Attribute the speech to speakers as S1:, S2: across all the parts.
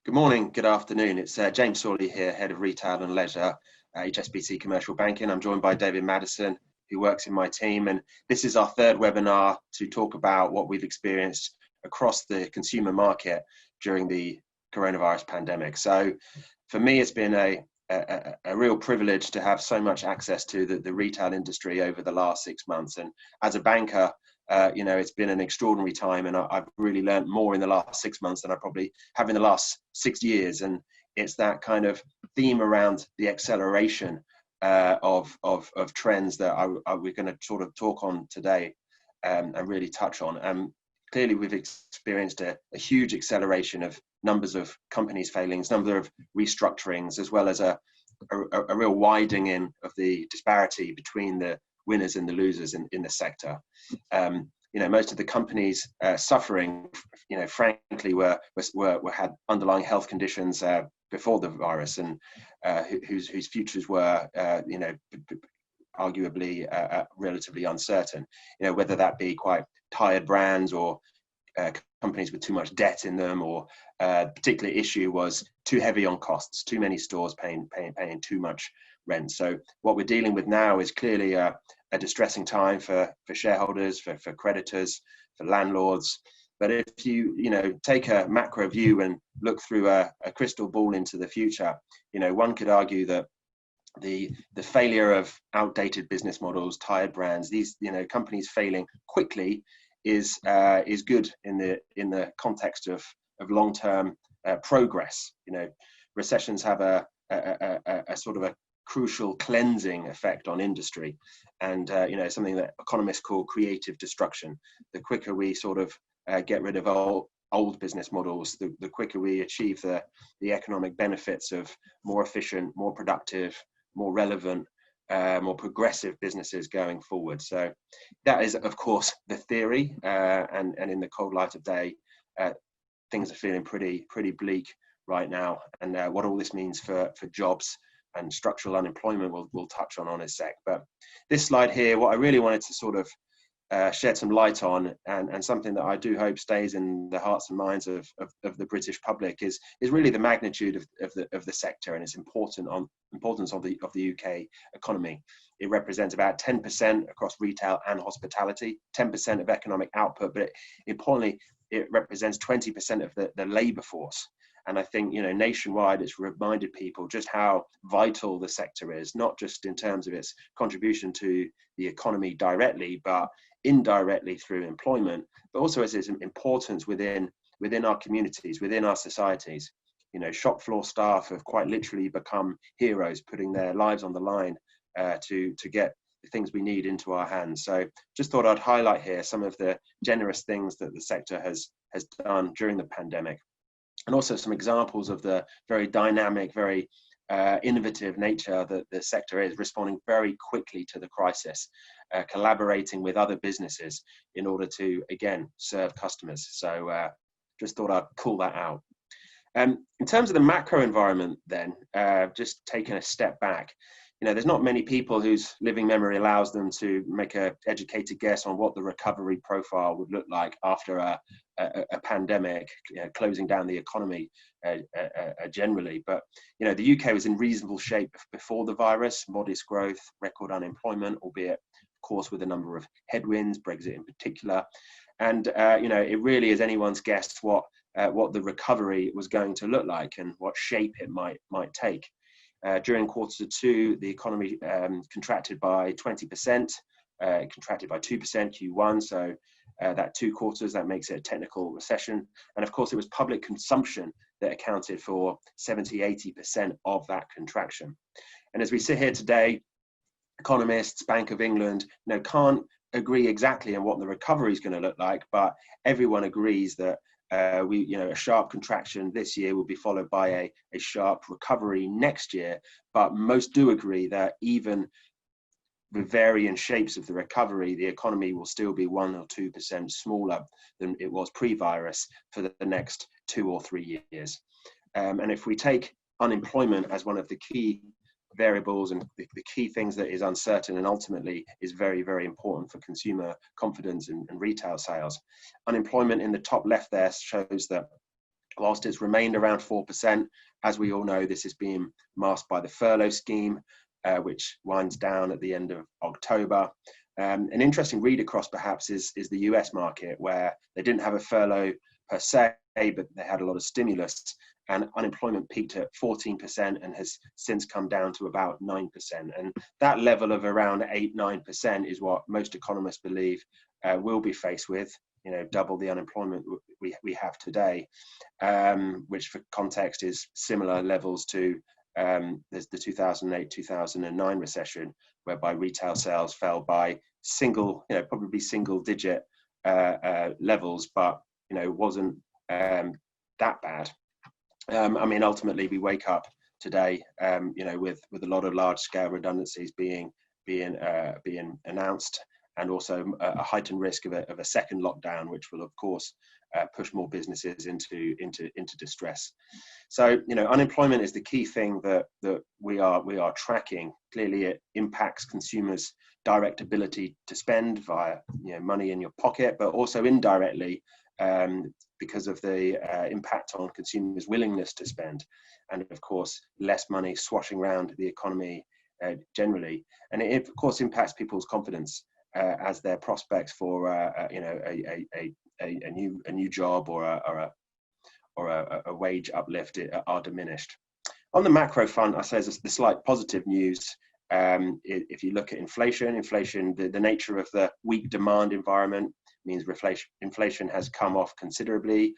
S1: Good morning, good afternoon. It's James Sawley here, Head of Retail and Leisure, HSBC Commercial Banking. I'm joined by David Maddison, who works in my team. And this is our third webinar to talk about what we've experienced across the consumer market during the coronavirus pandemic. So for me, it's been a real privilege to have so much access to the retail industry over the last 6 months. And as a banker, it's been an extraordinary time, and I've really learned more in the last 6 months than I probably have in the last 6 years. And it's that kind of theme around the acceleration of trends that we're going to sort of talk on today and really touch on. Clearly, we've experienced a huge acceleration of numbers of companies failings, number of restructurings, as well as a real widening in of the disparity between the winners and the losers in the sector. Most of the companies suffering, frankly, had underlying health conditions before the virus, and whose futures were, arguably relatively uncertain. Whether that be quite tired brands or companies with too much debt in them, or particular issue was too heavy on costs, too many stores paying too much rent. So what we're dealing with now is clearly a distressing time for shareholders, for creditors, for landlords. But if you take a macro view and look through a crystal ball into the future, one could argue that the failure of outdated business models, tired brands, these companies failing quickly is good in the context of long-term progress. Recessions have a sort of a crucial cleansing effect on industry, and something that economists call creative destruction. The quicker we sort of get rid of old business models, the quicker we achieve the economic benefits of more efficient, more productive, more relevant, more progressive businesses going forward. So that is, of course, the theory, and in the cold light of day, things are feeling pretty bleak right now. And what all this means for jobs and structural unemployment, we'll touch on a sec. But this slide here, what I really wanted to sort of shed some light on, and something that I do hope stays in the hearts and minds of the British public, is really the magnitude of the sector and its importance of the UK economy. It represents about 10% across retail and hospitality, 10% of economic output, but importantly, it represents 20% of the labour force. And I think, nationwide, it's reminded people just how vital the sector is, not just in terms of its contribution to the economy directly, but indirectly through employment, but also as its importance within our communities, within our societies. Shop floor staff have quite literally become heroes, putting their lives on the line to get the things we need into our hands. So just thought I'd highlight here some of the generous things that the sector has done during the pandemic, and also some examples of the very dynamic, very innovative nature that the sector is, responding very quickly to the crisis, collaborating with other businesses in order to, again, serve customers. So just thought I'd call that out. In terms of the macro environment then, just taking a step back, there's not many people whose living memory allows them to make an educated guess on what the recovery profile would look like after a pandemic, closing down the economy generally. But, the UK was in reasonable shape before the virus, modest growth, record unemployment, albeit, of course, with a number of headwinds, Brexit in particular. And, it really is anyone's guess what the recovery was going to look like and what shape it might take. During quarter two, the economy contracted by 20%, contracted by 2% Q1, so that 2 quarters, that makes it a technical recession. And of course, it was public consumption that accounted for 70-80% of that contraction. And as we sit here today, economists, Bank of England, can't agree exactly on what the recovery is going to look like, but everyone agrees that a sharp contraction this year will be followed by a sharp recovery next year. But most do agree that even with varying shapes of the recovery, the economy will still be 1 or 2% smaller than it was pre-virus for the next 2 or 3 years. And if we take unemployment as one of the key variables and the key things that is uncertain and ultimately is very, very important for consumer confidence and retail sales. Unemployment in the top left there shows that whilst it's remained around 4%, as we all know, this is being masked by the furlough scheme, which winds down at the end of October. An interesting read across perhaps is the US market, where they didn't have a furlough per se, but they had a lot of stimulus, and unemployment peaked at 14% and has since come down to about 9%. And that level of around 8-9% is what most economists believe will be faced with, double the unemployment we have today, which for context is similar levels to there's the 2008-2009 recession, whereby retail sales fell by probably single digit levels, but wasn't that bad. Ultimately we wake up today, with a lot of large scale redundancies being announced, and also a heightened risk of a second lockdown, which will of course push more businesses into distress. So unemployment is the key thing that we are tracking. Clearly, it impacts consumers' direct ability to spend via money in your pocket, but also indirectly because of the impact on consumers' willingness to spend, and of course less money swashing around the economy generally, and it of course impacts people's confidence as their prospects for a new job or a wage uplift are diminished. On the macro front, I say there's the slight positive news. If you look at inflation, the nature of the weak demand environment means inflation has come off considerably,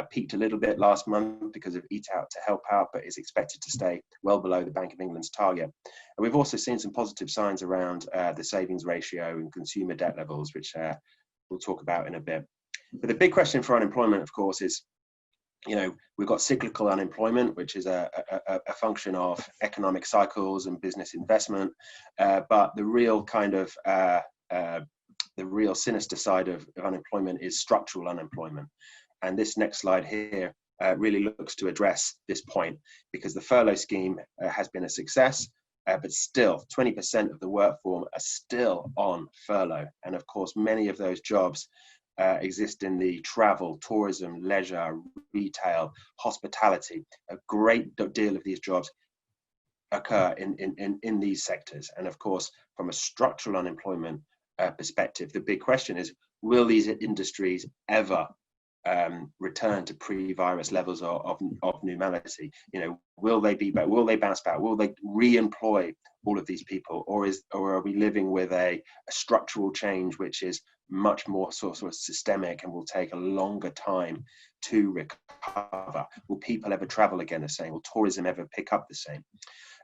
S1: peaked a little bit last month because of Eat Out to Help Out, but is expected to stay well below the Bank of England's target. And we've also seen some positive signs around the savings ratio and consumer debt levels, which we'll talk about in a bit. But the big question for unemployment, of course, is we've got cyclical unemployment, which is a function of economic cycles and business investment. But the real kind of the real sinister side of unemployment is structural unemployment. And this next slide here really looks to address this point, because the furlough scheme has been a success, but still 20% of the workforce are still on furlough. And of course, many of those jobs exist in the travel, tourism, leisure, retail, hospitality. A great deal of these jobs occur in these sectors. And of course, from a structural unemployment perspective, the big question is, will these industries ever return to pre-virus levels of normality? Will they bounce back? Will they re-employ all of these people, or are we living with a structural change which is much more sort of systemic and will take a longer time to recover? Will people ever travel again the same? Will tourism ever pick up the same?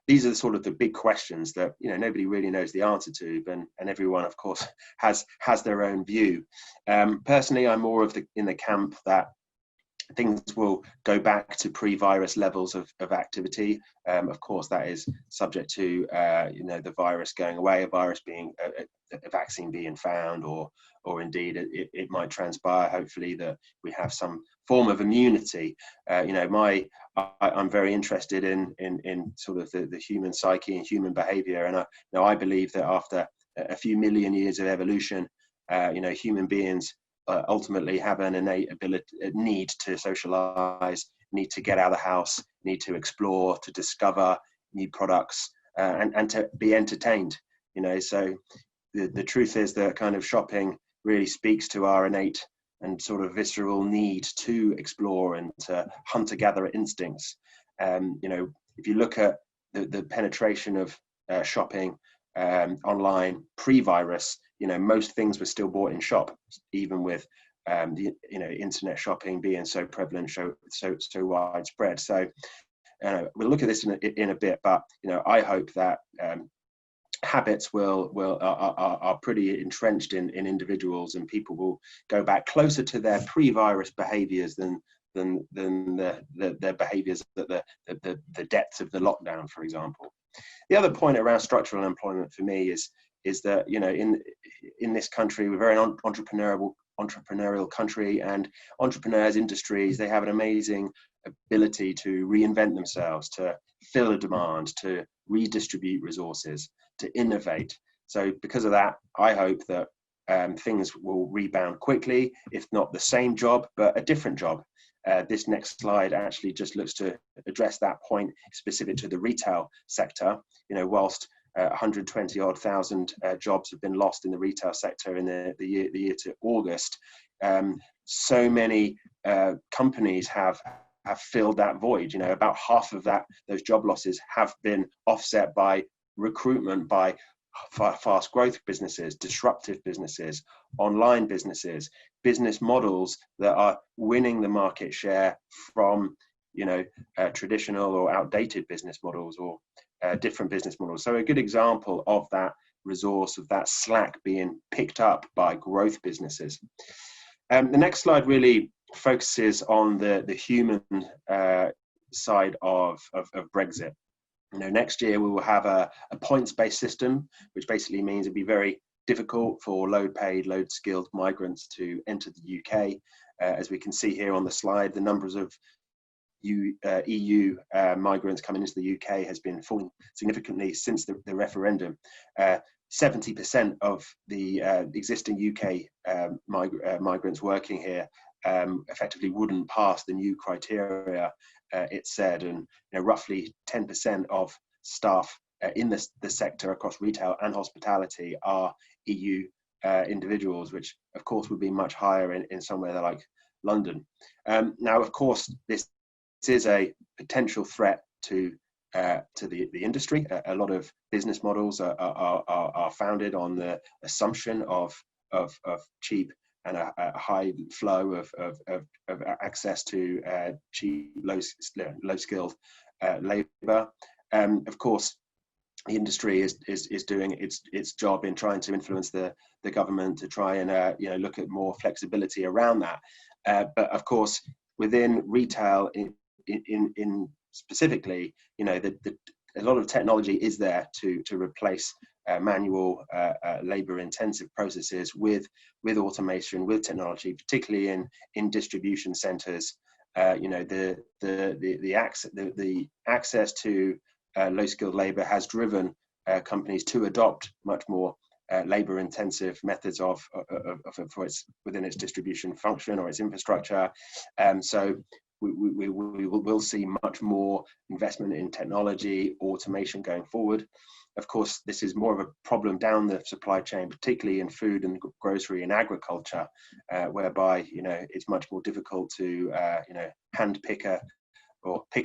S1: These are sort of the big questions that nobody really knows the answer to, and everyone, of course, has their own view. Personally, I'm more in the camp that things will go back to pre-virus levels of activity. Of course, that is subject to the virus going away, a vaccine being found, or indeed it might transpire, hopefully, that we have some form of immunity. I'm very interested in sort of the human psyche and human behavior, and I believe that after a few million years of evolution, human beings ultimately have an innate need to socialize, need to get out of the house, need to explore, to discover new products, and to be entertained. So the truth is that kind of shopping really speaks to our innate and sort of visceral need to explore and to hunter-gatherer instincts. If you look at the penetration of shopping online pre-virus, most things were still bought in shop, even with the internet shopping being so prevalent, so widespread. So we'll look at this in a bit, but I hope that habits are pretty entrenched in individuals, and people will go back closer to their pre-virus behaviors than their behaviors at the depths of the lockdown, for example. The other point around structural unemployment for me is that in this country, we're a very entrepreneurial country, and entrepreneurs, industries, they have an amazing ability to reinvent themselves, to fill a demand, to redistribute resources, to innovate. So because of that, I hope that things will rebound quickly, if not the same job, but a different job. this next slide actually just looks to address that point specific to the retail sector. Whilst 120 odd thousand jobs have been lost in the retail sector in the year to August, so many companies have filled that void. About half of those job losses have been offset by recruitment by fast growth businesses, disruptive businesses, online businesses, business models that are winning the market share from traditional or outdated business models, or different business models. So a good example of that resource, of that slack being picked up by growth businesses. The next slide really focuses on the human side of Brexit. Next year we will have a points-based system, which basically means it'd be very difficult for low-paid, low-skilled migrants to enter the UK. As we can see here on the slide, the numbers of EU migrants coming into the UK has been falling significantly since the referendum. 70% of the existing UK migrants working here effectively wouldn't pass the new criteria, it said, and roughly 10% of staff in the sector across retail and hospitality are EU individuals, which of course would be much higher in somewhere like London. Now, of course, this is a potential threat to the industry. A lot of business models are founded on the assumption of cheap and a high flow of access to cheap, low-skilled labor. Of course, the industry is doing its job in trying to influence the government to try and look at more flexibility around that. But of course, within retail, in specifically, a lot of technology is there to replace manual labor-intensive processes with automation, with technology, particularly in distribution centres. The access to low-skilled labour has driven companies to adopt much more labour-intensive methods within its distribution function or its infrastructure. So we will see much more investment in technology, automation going forward. Of course, this is more of a problem down the supply chain, particularly in food and grocery and agriculture, whereby it's much more difficult to hand pick a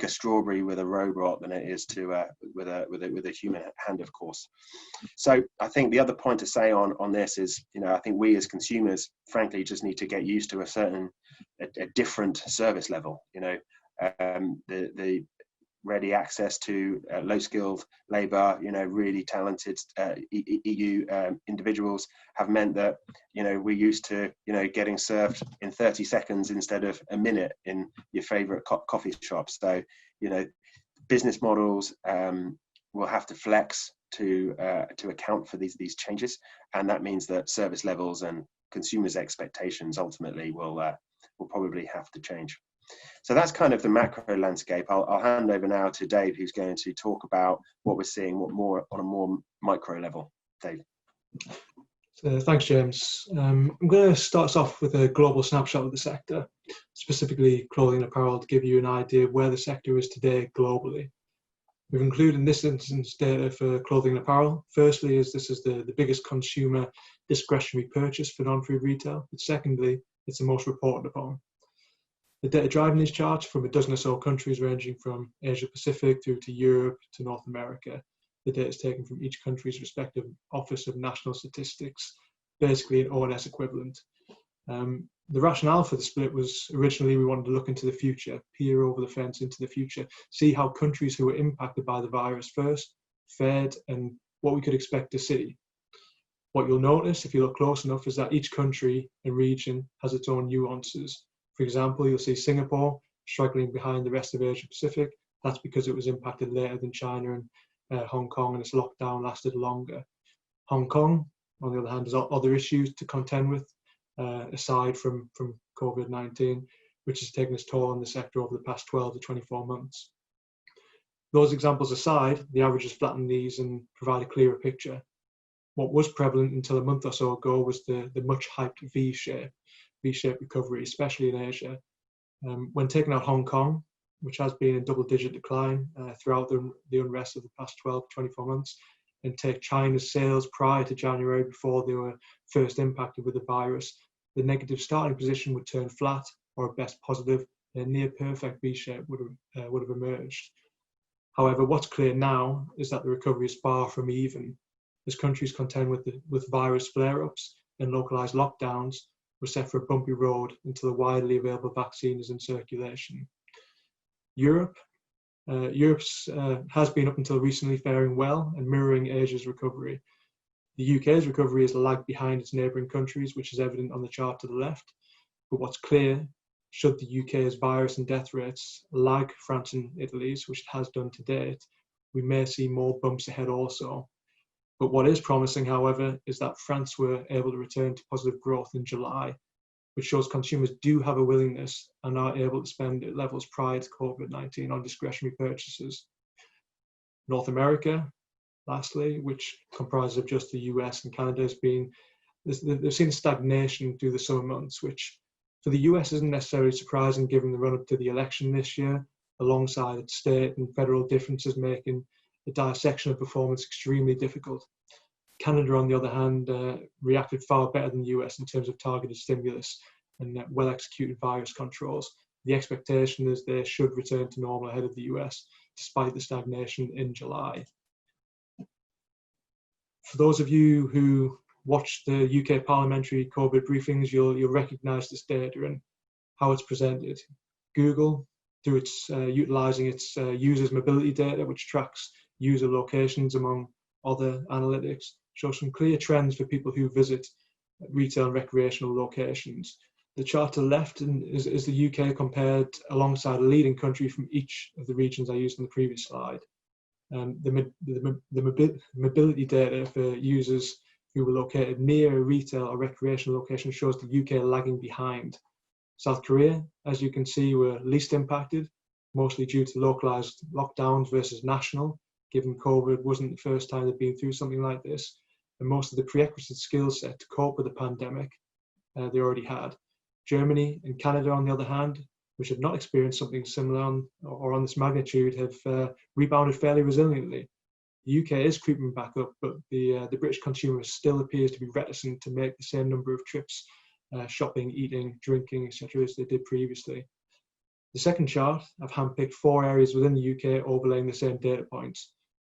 S1: strawberry with a robot than it is to with a human hand, of course. So I think the other point to say on this is, I think we as consumers, frankly, just need to get used to a different service level. The ready access to low-skilled labour, really talented EU individuals have meant that, we're used to, getting served in 30 seconds instead of a minute in your favourite coffee shop. So, business models will have to flex to account for these changes, and that means that service levels and consumers' expectations ultimately will probably have to change. So that's kind of the macro landscape. I'll hand over now to Dave, who's going to talk about what we're seeing on a more micro level. Dave.
S2: So thanks, James. I'm going to start us off with a global snapshot of the sector, specifically clothing and apparel, to give you an idea of where the sector is today globally. We've included in this instance data for clothing and apparel. Firstly, this is the biggest consumer discretionary purchase for non-food retail. But secondly, it's the most reported upon. The data driving these charts from a dozen or so countries ranging from Asia Pacific through to Europe to North America. The data is taken from each country's respective Office of National Statistics, basically an ONS equivalent. The rationale for the split was originally we wanted to look into the future, peer over the fence into the future, see how countries who were impacted by the virus first fared and what we could expect to see. What you'll notice if you look close enough is that each country and region has its own nuances. For example, you'll see Singapore struggling behind the rest of Asia Pacific. That's because it was impacted later than China and Hong Kong, and its lockdown lasted longer. Hong Kong, on the other hand, has other issues to contend with, aside from COVID-19, which has taken its toll on the sector over the past 12 to 24 months. Those examples aside, the averages flatten these and provide a clearer picture. What was prevalent until a month or so ago was the much hyped V-shaped recovery, especially in Asia. When taking out Hong Kong, which has been in double-digit decline throughout the unrest of the past 12 to 24 months, and take China's sales prior to January, before they were first impacted with the virus, the negative starting position would turn flat, or at best positive, and a near perfect V-shape would have emerged. However, what's clear now is that the recovery is far from even, as countries contend with virus flare-ups and localised lockdowns. We're set for a bumpy road until a widely available vaccine is in circulation. Europe has been up until recently faring well and mirroring Asia's recovery. The UK's recovery is lagged behind its neighbouring countries, which is evident on the chart to the left. But what's clear, should the UK's virus and death rates lag France and Italy's, which it has done to date, we may see more bumps ahead also. But what is promising, however, is that France were able to return to positive growth in July, which shows consumers do have a willingness and are able to spend at levels prior to COVID-19 on discretionary purchases. North America, lastly, which comprises of just the US and Canada, they've seen stagnation through the summer months, which for the US isn't necessarily surprising given the run-up to the election this year, alongside its state and federal differences making the dissection of performance extremely difficult. Canada, on the other hand, reacted far better than the US in terms of targeted stimulus and well-executed virus controls. The expectation is they should return to normal ahead of the US, despite the stagnation in July. For those of you who watch the UK parliamentary COVID briefings, you'll recognise this data and how it's presented. Google, through its utilising its users' mobility data, which tracks user locations among other analytics, shows some clear trends for people who visit retail and recreational locations. The chart to the left is the UK compared alongside a leading country from each of the regions I used in the previous slide. The mobility data for users who were located near a retail or recreational location shows the UK lagging behind. South Korea, as you can see, were least impacted, mostly due to localised lockdowns versus national, given COVID wasn't the first time they'd been through something like this, and most of the prerequisite skill set to cope with the pandemic they already had. Germany and Canada, on the other hand, which have not experienced something similar or on this magnitude, have rebounded fairly resiliently. The UK is creeping back up, but the British consumer still appears to be reticent to make the same number of trips, shopping, eating, drinking, etc., as they did previously. The second chart, I've handpicked 4 areas within the UK overlaying the same data points.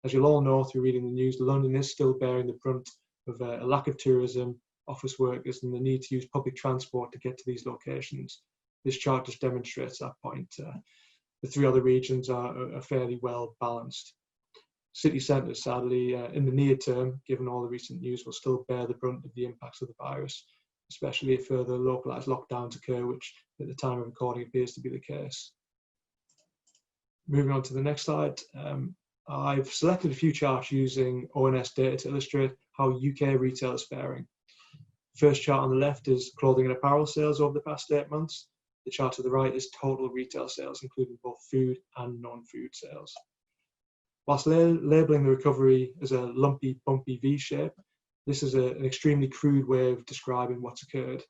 S2: As you'll all know through reading the news, London is still bearing the brunt of a lack of tourism, office workers, and the need to use public transport to get to these locations. This chart just demonstrates that point. The 3 other regions are fairly well balanced. City centres, sadly, in the near term, given all the recent news, will still bear the brunt of the impacts of the virus, especially if further localised lockdowns occur, which at the time of recording appears to be the case. Moving on to the next slide, I've selected a few charts using ONS data to illustrate how UK retail is faring. First chart on the left is clothing and apparel sales over the past 8 months. The chart to the right is total retail sales, including both food and non-food sales. Whilst labelling the recovery as a lumpy, bumpy V-shape, this is an extremely crude way of describing what's occurred.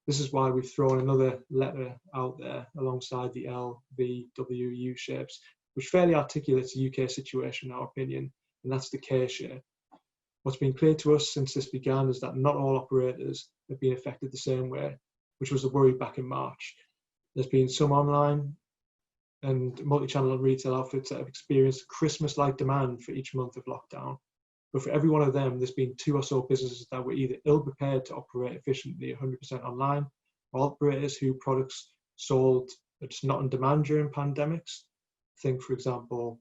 S2: This is why we've thrown another letter out there alongside the L, V, W, U shapes, which fairly articulates the UK situation in our opinion, and that's the K shape. What's been clear to us since this began is that not all operators have been affected the same way, which was a worry back in March. There's been some online and multi-channel retail outfits that have experienced Christmas-like demand for each month of lockdown. But for every one of them, there's been 2 or so businesses that were either ill-prepared to operate efficiently 100% online, or operators whose products sold just not in demand during pandemics. Think, for example,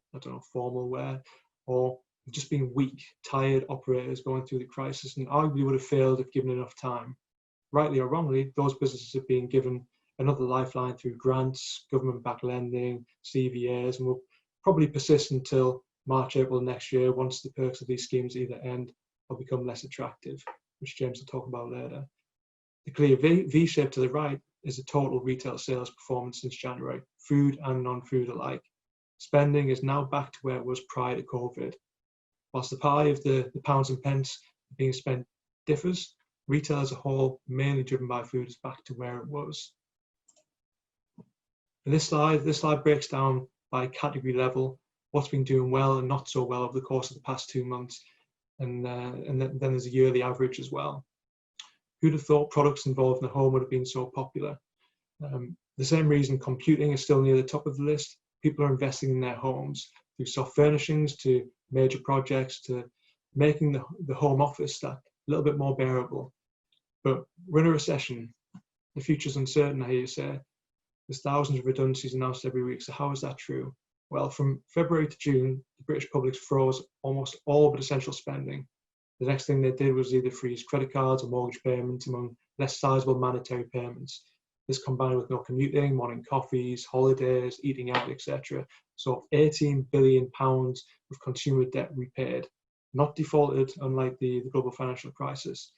S2: formal wear, or just being weak, tired operators going through the crisis and arguably would have failed if given enough time. Rightly or wrongly, those businesses have been given another lifeline through grants, government-backed lending, CVAs, and will probably persist until March, April next year, once the perks of these schemes either end or become less attractive, which James will talk about later. The clear V-shape to the right is the total retail sales performance since January, food and non-food alike. Spending is now back to where it was prior to COVID. Whilst the pie of the pounds and pence being spent differs, retail as a whole, mainly driven by food, is back to where it was. And this slide breaks down by category level what's been doing well and not so well over the course of the past 2 months, and then there's a yearly average as well. Who'd have thought products involved in the home would have been so popular? The same reason computing is still near the top of the list. People are investing in their homes, through soft furnishings to major projects to making the home office that little bit more bearable. But we're in a recession. The future's uncertain, I hear you say. There's thousands of redundancies announced every week. So how is that true? Well, from February to June, the British public froze almost all but essential spending. The next thing they did was either freeze credit cards or mortgage payments, among less sizable mandatory payments. This combined with no commuting, morning coffees, holidays, eating out, etc. So £18 billion of consumer debt repaid, not defaulted, unlike the global financial crisis.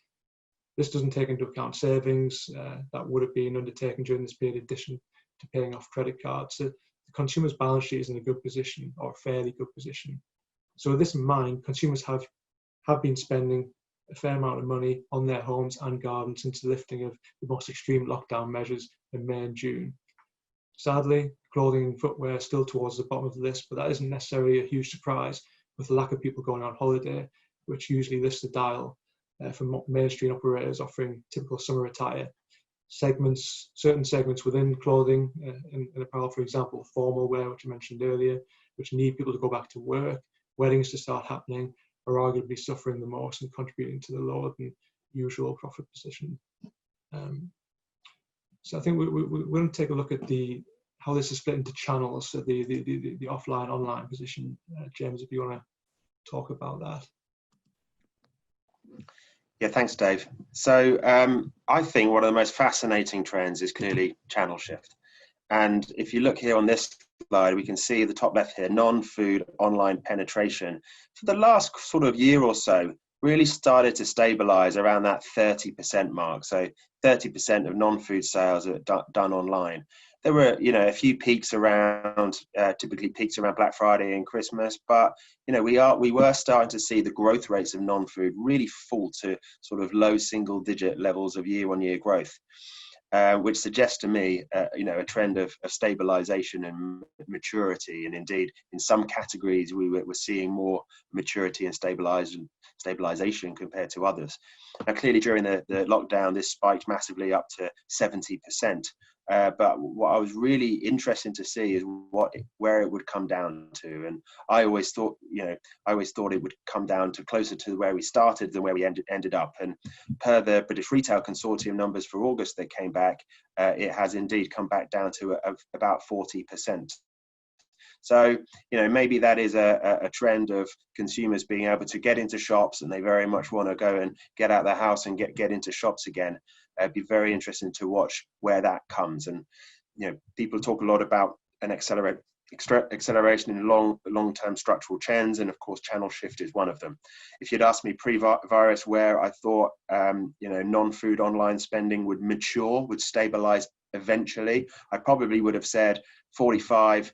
S2: This doesn't take into account savings that would have been undertaken during this period, in addition to paying off credit cards. So the consumer's balance sheet is in a good position, or a fairly good position. So with this in mind, consumers have been spending a fair amount of money on their homes and gardens since the lifting of the most extreme lockdown measures in May and June. Sadly, clothing and footwear are still towards the bottom of the list, but that isn't necessarily a huge surprise with the lack of people going on holiday, which usually lifts the dial for mainstream operators offering typical summer attire. Certain segments within clothing and apparel, for example, formal wear, which I mentioned earlier, which need people to go back to work, weddings to start happening, are arguably suffering the most and contributing to the lower than usual profit position. So I think we're going to take a look at how this is split into channels, so the offline, online position. James, if you want to talk about that.
S1: Yeah, thanks, Dave. So I think one of the most fascinating trends is clearly channel shift. And if you look here on this slide, we can see the top left here, non-food online penetration for the last sort of year or so really started to stabilize around that 30% mark. So 30% of non-food sales are done online. There were, a few peaks around, typically peaks around Black Friday and Christmas, but we were starting to see the growth rates of non-food really fall to sort of low single-digit levels of year-on-year growth. Which suggests to me, a trend of stabilization and maturity. And indeed, in some categories, we're seeing more maturity and stabilization compared to others. Now, clearly, during the lockdown, this spiked massively up to 70%. But what I was really interested to see is where it would come down to. And I always thought it would come down to closer to where we started than where we ended up. And per the British Retail Consortium numbers for August that came back, it has indeed come back down to about 40%. So, maybe that is a trend of consumers being able to get into shops, and they very much want to go and get out of the house and get into shops again. It'd be very interesting to watch where that comes. And, people talk a lot about an acceleration in long-term structural trends, and of course, channel shift is one of them. If you'd asked me pre-virus where I thought, non-food online spending would mature, would stabilize eventually, I probably would have said 45%,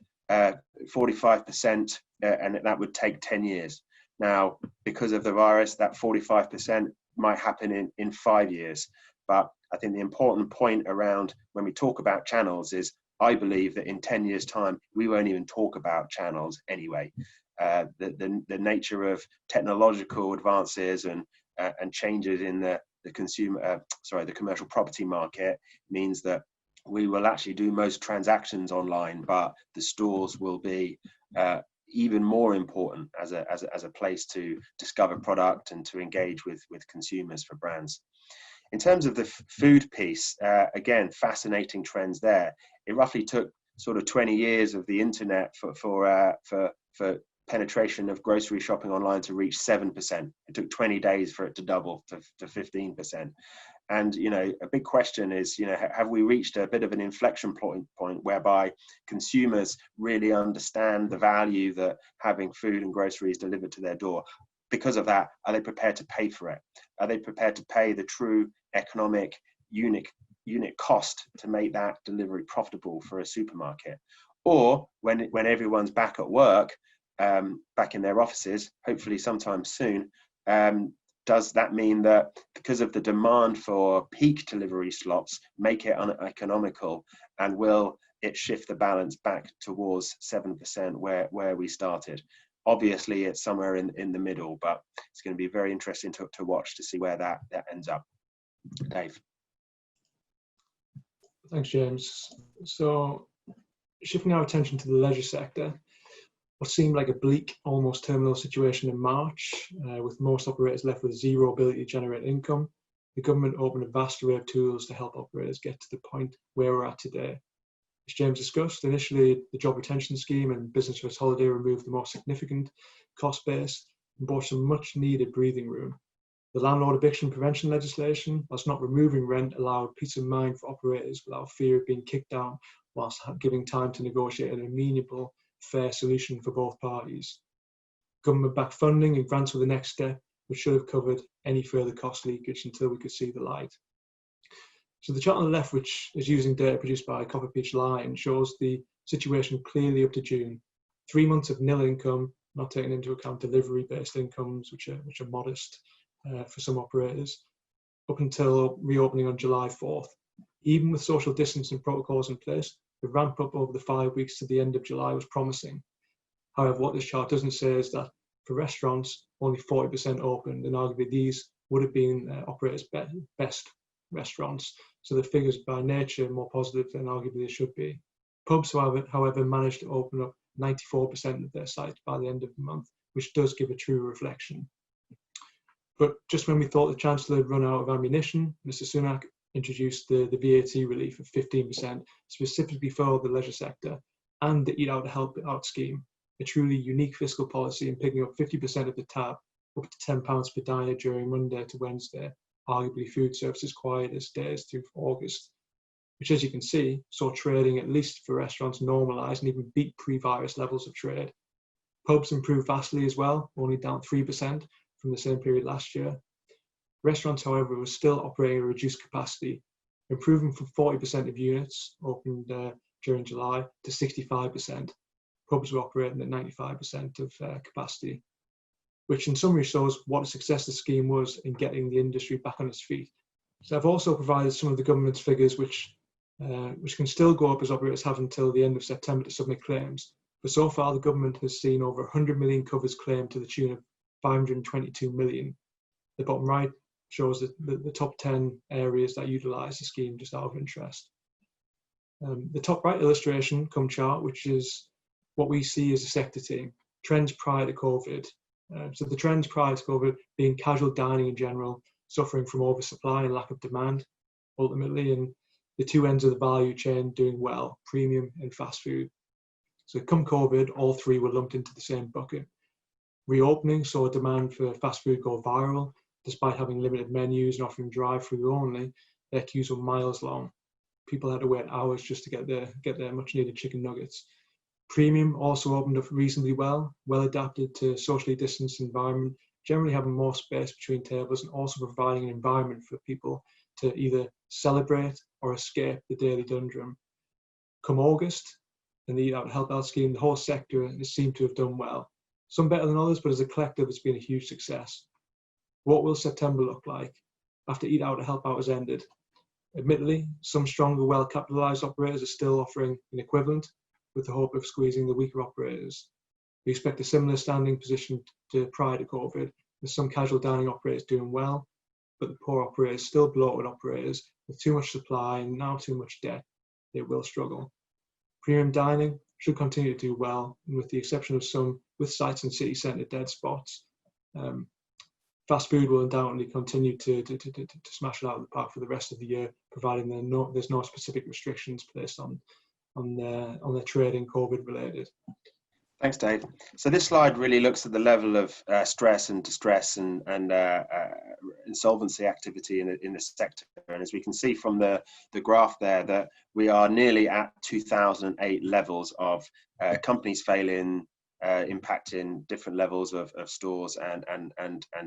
S1: and that would take 10 years. Now, because of the virus, that 45% might happen in 5 years. But I think the important point around when we talk about channels is I believe that in 10 years' time, we won't even talk about channels anyway. The nature of technological advances and changes in the commercial property market means that we will actually do most transactions online, but the stores will be even more important as a place to discover product and to engage with consumers for brands. In terms of the food piece, again, fascinating trends there. It roughly took sort of 20 years of the internet for penetration of grocery shopping online to reach 7%. It took 20 days for it to double to 15%. And, a big question is, have we reached a bit of an inflection point whereby consumers really understand the value that having food and groceries delivered to their door? Because of that, are they prepared to pay for it? Are they prepared to pay the true economic unit cost to make that delivery profitable for a supermarket? Or when everyone's back at work, back in their offices, hopefully sometime soon, does that mean that because of the demand for peak delivery slots, make it uneconomical, and will it shift the balance back towards 7% where we started. Obviously, it's somewhere in the middle, but it's going to be very interesting to watch to see where that ends up. Dave.
S2: Thanks, James. So, shifting our attention to the leisure sector, what seemed like a bleak, almost terminal situation in March, with most operators left with zero ability to generate income, the government opened a vast array of tools to help operators get to the point where we're at today. As James discussed, initially the job retention scheme and business first holiday removed the most significant cost base and brought some much needed breathing room. The landlord eviction prevention legislation, whilst not removing rent, allowed peace of mind for operators without fear of being kicked out, whilst giving time to negotiate an amenable, fair solution for both parties. Government-backed funding and grants were the next step, which should have covered any further cost leakage until we could see the light. So the chart on the left, which is using data produced by Copper Peach Line, shows the situation clearly up to June. 3 months of nil income, not taking into account delivery-based incomes, which are modest for some operators, up until reopening on July 4th. Even with social distancing protocols in place, the ramp up over the 5 weeks to the end of July was promising. However, what this chart doesn't say is that for restaurants, only 40% opened, and arguably these would have been operators' best restaurants. So the figures by nature are more positive than arguably they should be. Pubs, however, managed to open up 94% of their sites by the end of the month, which does give a true reflection. But just when we thought the Chancellor had run out of ammunition, Mr. Sunak introduced the VAT relief of 15%, specifically for the leisure sector, and the Eat Out to Help Out scheme, a truly unique fiscal policy in picking up 50% of the tab, up to £10 per diner during Monday to Wednesday, arguably food services quietest days through August, which, as you can see, saw trading, at least for restaurants, normalise and even beat pre-virus levels of trade. Pubs improved vastly as well, only down 3% from the same period last year. Restaurants, however, were still operating at a reduced capacity, improving from 40% of units opened during July to 65%. Pubs were operating at 95% of capacity, which in summary shows what a success the scheme was in getting the industry back on its feet. So I've also provided some of the government's figures, which can still go up as operators have until the end of September to submit claims. But so far, the government has seen over 100 million covers claimed to the tune of 522 million. The bottom right shows the top 10 areas that utilise the scheme, just out of interest. The top right illustration, chart, which is what we see as a sector team, trends prior to COVID. So the trends prior to COVID being casual dining in general, suffering from oversupply and lack of demand, ultimately, and the two ends of the value chain doing well, premium and fast food. So come COVID, all three were lumped into the same bucket. Reopening saw demand for fast food go viral. Despite having limited menus and offering drive-through only, their queues were miles long. People had to wait hours just to get their much-needed chicken nuggets. Premium also opened up reasonably well adapted to socially distanced environment, generally having more space between tables and also providing an environment for people to either celebrate or escape the daily dundrum. Come August, and the Eat Out to Help Out scheme, the whole sector has seemed to have done well. Some better than others, but as a collective, it's been a huge success. What will September look like after Eat Out to Help Out has ended? Admittedly, some stronger, well-capitalised operators are still offering an equivalent, with the hope of squeezing the weaker operators. We expect a similar standing position to prior to COVID, with some casual dining operators doing well, but the poor operators, still bloated operators, with too much supply and now too much debt, they will struggle. Premium dining should continue to do well, and with the exception of some with sites in city centre dead spots. Fast food will undoubtedly continue to smash it out of the park for the rest of the year, providing there's no specific restrictions placed on their trading COVID related.
S1: Thanks, Dave. So this slide really looks at the level of stress and distress and insolvency activity in the sector. And as we can see from the graph there, that we are nearly at 2008 levels of companies failing, impacting different levels of stores and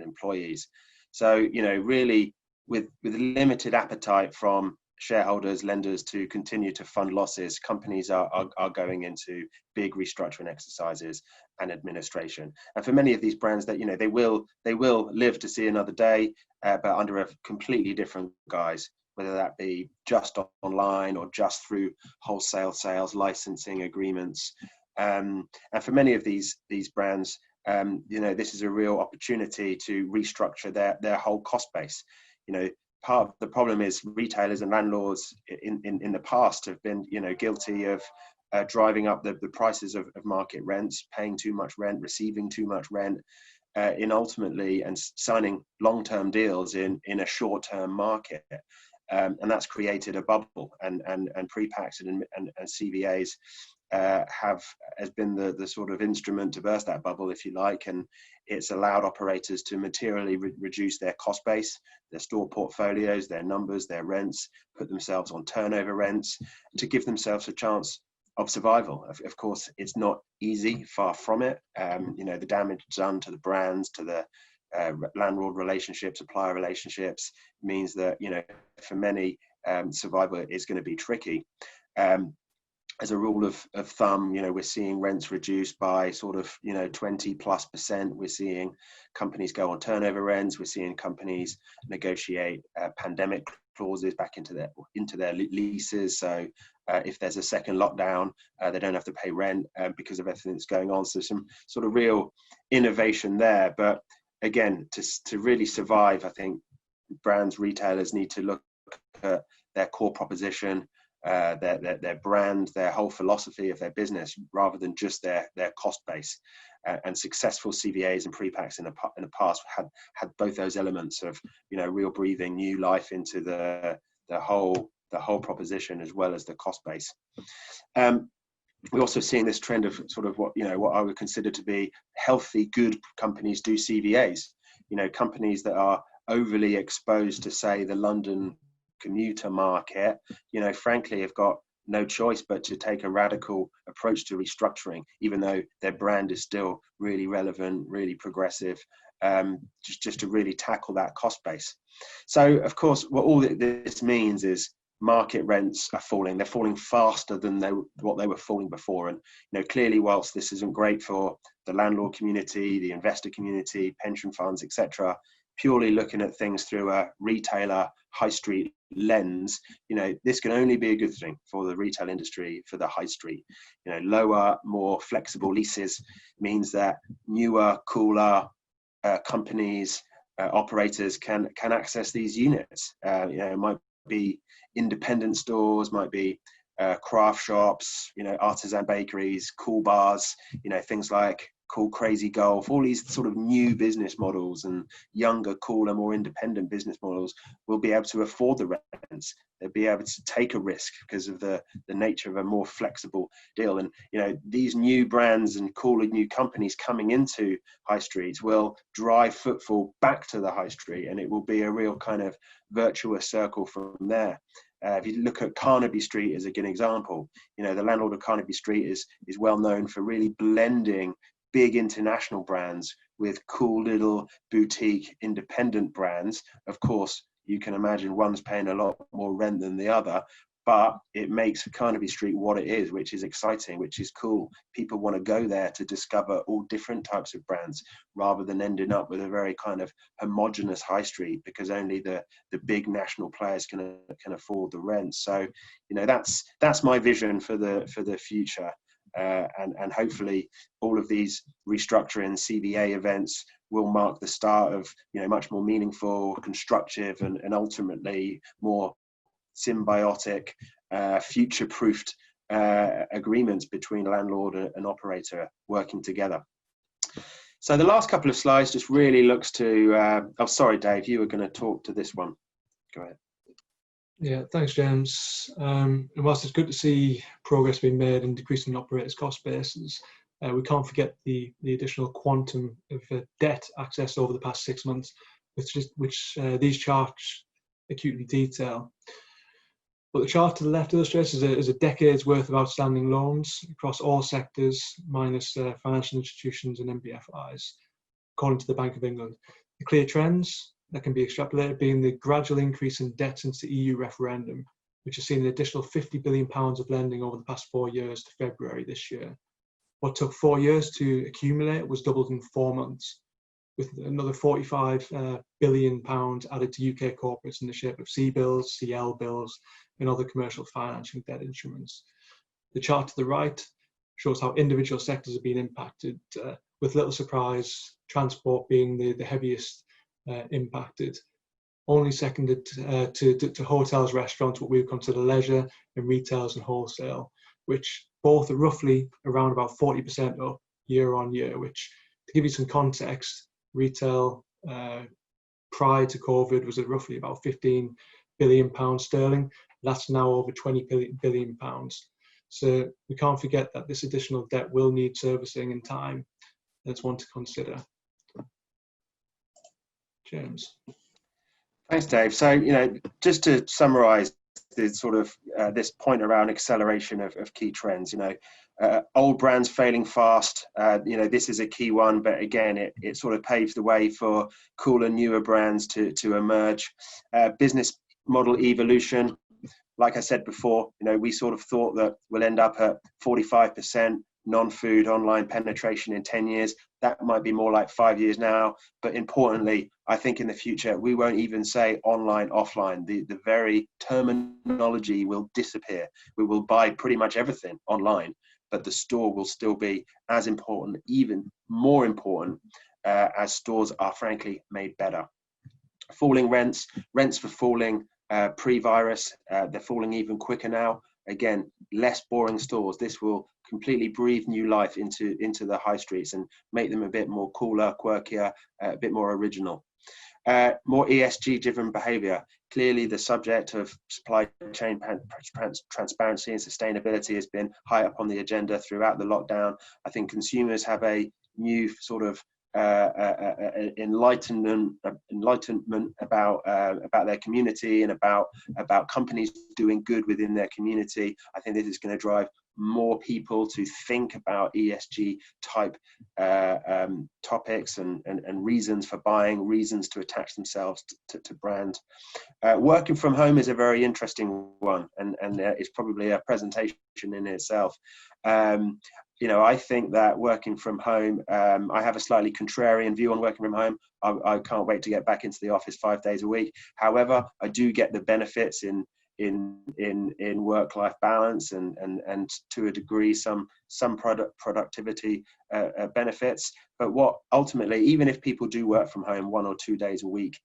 S1: employees. So, you know, really with limited appetite from shareholders, lenders to continue to fund losses, companies are going into big restructuring exercises and administration. And for many of these brands, that, you know, they will live to see another day, but under a completely different guise. whether that be just online or just through wholesale sales, licensing agreements. And for many of these brands, this is a real opportunity to restructure their whole cost base. Part of the problem is retailers and landlords in the past have been, guilty of driving up the prices of market rents, paying too much rent, receiving too much rent, and signing long-term deals in a short-term market. And that's created a bubble, and pre-packs and CVAs has been the sort of instrument to burst that bubble, if you like, and it's allowed operators to materially reduce their cost base, their store portfolios, their numbers, their rents, put themselves on turnover rents, to give themselves a chance of survival. Of course, it's not easy, far from it. The damage done to the brands, to the landlord relationships, supplier relationships, means that, for many, survival is going to be tricky. As a rule of thumb, we're seeing rents reduced by sort of, 20+%. We're seeing companies go on turnover rents. We're seeing companies negotiate pandemic clauses back into their leases. So if there's a second lockdown, they don't have to pay rent because of everything that's going on. So some sort of real innovation there. But again, to really survive, I think brands, retailers need to look at their core proposition, their brand, their whole philosophy of their business, rather than just their cost base. And successful CVAs and pre-packs in the past had both those elements of, real breathing new life into the whole proposition, as well as the cost base. We're also seeing this trend of sort of what I would consider to be healthy, good companies do CVAs. Companies that are overly exposed to, say, the London commuter market, frankly, have got no choice but to take a radical approach to restructuring, even though their brand is still really relevant, really progressive, just to really tackle that cost base. So, of course, what all this means is market rents are falling. They're falling faster than what they were falling before. And clearly, whilst this isn't great for the landlord community, the investor community, pension funds, etc., purely looking at things through a retailer high street lens, this can only be a good thing for the retail industry, for the high street. Lower, more flexible leases means that newer, cooler companies, operators can access these units. It might be independent stores, might be craft shops, artisan bakeries, cool bars, things like Cool Crazy Golf. All these sort of new business models and younger, cooler, more independent business models will be able to afford the rents. They'll be able to take a risk because of the nature of a more flexible deal. And these new brands and cooler new companies coming into high streets will drive footfall back to the high street, and it will be a real kind of virtuous circle from there. If you look at Carnaby Street as a good example, the landlord of Carnaby Street is well known for really blending big international brands with cool little boutique independent brands. Of course, you can imagine one's paying a lot more rent than the other, but it makes Carnaby Street what it is, which is exciting, which is cool. People want to go there to discover all different types of brands, rather than ending up with a very kind of homogenous high street because only the big national players can afford the rent. So, that's my vision for the future. And hopefully all of these restructuring CVA events will mark the start of much more meaningful, constructive, and ultimately more symbiotic, future-proofed agreements between landlord and operator working together. So the last couple of slides just really looks to sorry, Dave, you were going to talk to this one. Go ahead.
S2: Yeah, thanks, James. And whilst it's good to see progress being made in decreasing operators' cost bases, we can't forget the additional quantum of debt accessed over the past 6 months, which these charts acutely detail. But the chart to the left illustrates is a decade's worth of outstanding loans across all sectors, minus financial institutions and NBFIs, according to the Bank of England. The clear trends that can be extrapolated being the gradual increase in debt since the EU referendum, which has seen an additional £50 billion of lending over the past 4 years to February this year. What took 4 years to accumulate was doubled in 4 months. with another £45 billion added to UK corporates in the shape of C-bills, CL bills, and other commercial financing debt instruments. The chart to the right shows how individual sectors have been impacted, with little surprise, transport being the heaviest impacted, only seconded to hotels, restaurants, what we would consider leisure, and retails and wholesale, which both are roughly around about 40% up year on year, which, to give you some context, retail prior to COVID was at roughly about £15 billion sterling. That's now over £20 billion. So we can't forget that this additional debt will need servicing in time. That's one to consider. James.
S1: Thanks, Dave. So, just to summarise the sort of this point around acceleration of key trends, old brands failing fast, this is a key one, but again, it sort of paves the way for cooler, newer brands to emerge. Business model evolution. Like I said before, we sort of thought that we'll end up at 45% non-food online penetration in 10 years. That might be more like 5 years now. But importantly, I think in the future, we won't even say online, offline. The very terminology will disappear. We will buy pretty much everything online, but the store will still be as important, even more important, as stores are frankly made better. Falling rents were falling pre-virus. They're falling even quicker now. Again, less boring stores. This will completely breathe new life into the high streets and make them a bit more cooler, quirkier, a bit more original. More ESG-driven behaviour. Clearly, the subject of supply chain transparency and sustainability has been high up on the agenda throughout the lockdown. I think consumers have a new sort of enlightenment about their community and about companies doing good within their community. I think this is going to drive more people to think about ESG type topics and reasons for buying, reasons to attach themselves to brand. Working from home is a very interesting one, and it's probably a presentation in itself. I think that working from home, I have a slightly contrarian view on working from home. I can't wait to get back into the office 5 days a week. However, I do get the benefits in work-life balance and to a degree some productivity benefits. But what ultimately, even if people do work from home 1 or 2 days a week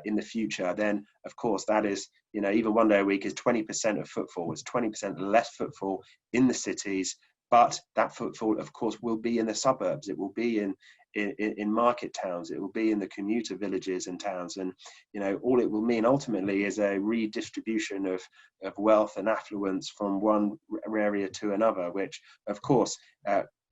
S1: in the future, then of course that is, even 1 day a week is 20% of footfall. It's 20% less footfall in the cities. But that footfall, of course, will be in the suburbs. It will be in market towns. It will be in the commuter villages and towns. And, all it will mean ultimately is a redistribution of wealth and affluence from one area to another, which, of course,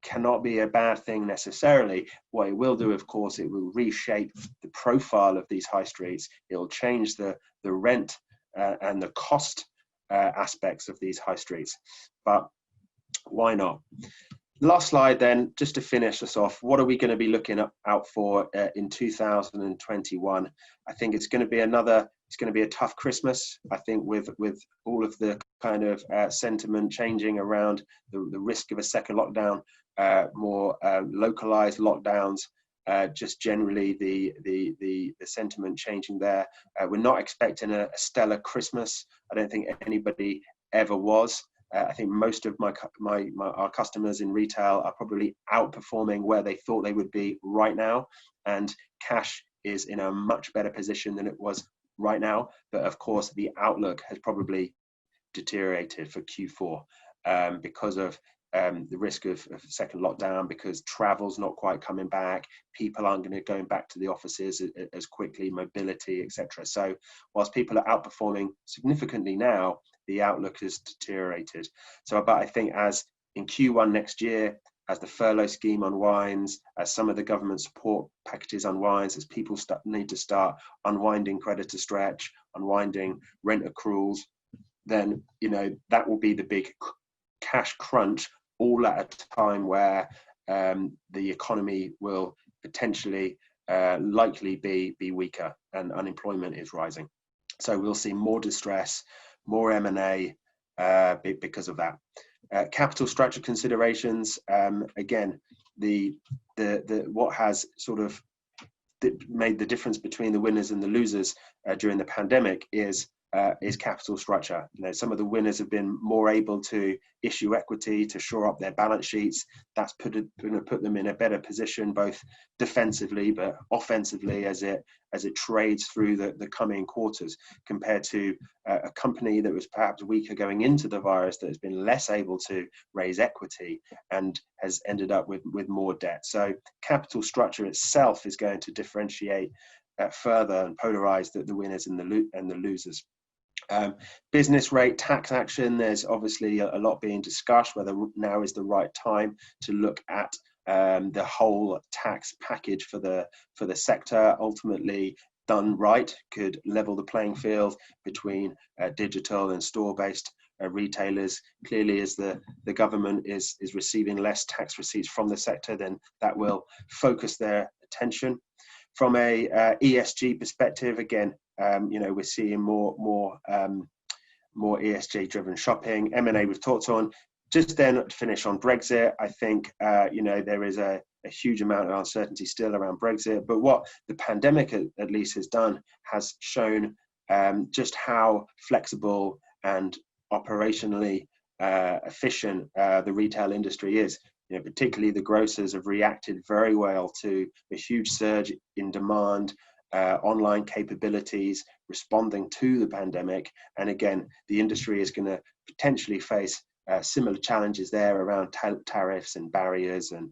S1: cannot be a bad thing necessarily. What it will do, of course, it will reshape the profile of these high streets. It will change the rent and the cost aspects of these high streets. But why not? Last slide then, just to finish us off, what are we going to be looking out for in 2021? I think it's going to be a tough Christmas. I think with all of the kind of sentiment changing around the risk of a second lockdown, more localized lockdowns, just generally the sentiment changing there. We're not expecting a stellar Christmas. I don't think anybody ever was. I think most of our customers in retail are probably outperforming where they thought they would be right now, and cash is in a much better position than it was right now. But of course, the outlook has probably deteriorated for Q4 because of the risk of second lockdown, because travel's not quite coming back, people aren't going to go back to the offices as quickly, mobility, etc. So whilst people are outperforming significantly now, the outlook has deteriorated. But I think as in Q1 next year, as the furlough scheme unwinds, as some of the government support packages unwinds, as people need to start unwinding creditor stretch, unwinding rent accruals, then that will be the big cash crunch, all at a time where the economy will potentially likely be weaker and unemployment is rising. So we'll see more distress, more M&A because of that. Capital structure considerations, again, the what has sort of made the difference between the winners and the losers during the pandemic is capital structure. Some of the winners have been more able to issue equity to shore up their balance sheets. That's going to put them in a better position, both defensively but offensively, as it trades through the coming quarters, compared to a company that was perhaps weaker going into the virus, that has been less able to raise equity and has ended up with more debt. So capital structure itself is going to differentiate further and polarize the winners and the losers. Business rate tax action, there's obviously a lot being discussed, whether now is the right time to look at the whole tax package for the sector. Ultimately, done right, could level the playing field between digital and store-based retailers. Clearly, as the government is receiving less tax receipts from the sector, then that will focus their attention. From a ESG perspective, again, we're seeing more ESG-driven shopping. M&A we've talked on. Just then to finish on Brexit, I think there is a huge amount of uncertainty still around Brexit. But what the pandemic at least has done has shown just how flexible and operationally efficient the retail industry is. Particularly the grocers have reacted very well to a huge surge in demand, online capabilities, responding to the pandemic. And again, the industry is going to potentially face similar challenges there around tariffs and barriers and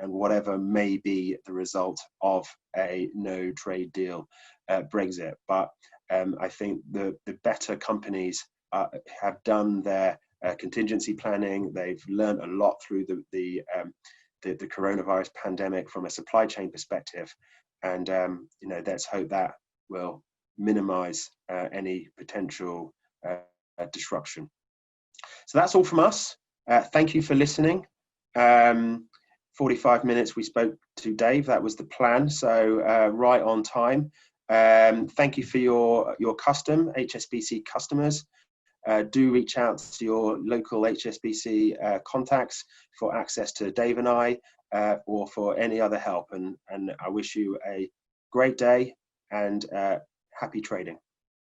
S1: whatever may be the result of a no trade deal Brexit. But I think the better companies have done their contingency planning. They've learned a lot through the coronavirus pandemic from a supply chain perspective, and let's hope that will minimize any potential disruption. So that's all from us. Thank you for listening. 45 minutes we spoke to Dave. That was the plan, so right on time. Thank you for your custom HSBC customers. Do reach out to your local HSBC contacts for access to Dave and I, or for any other help. And I wish you a great day and happy trading.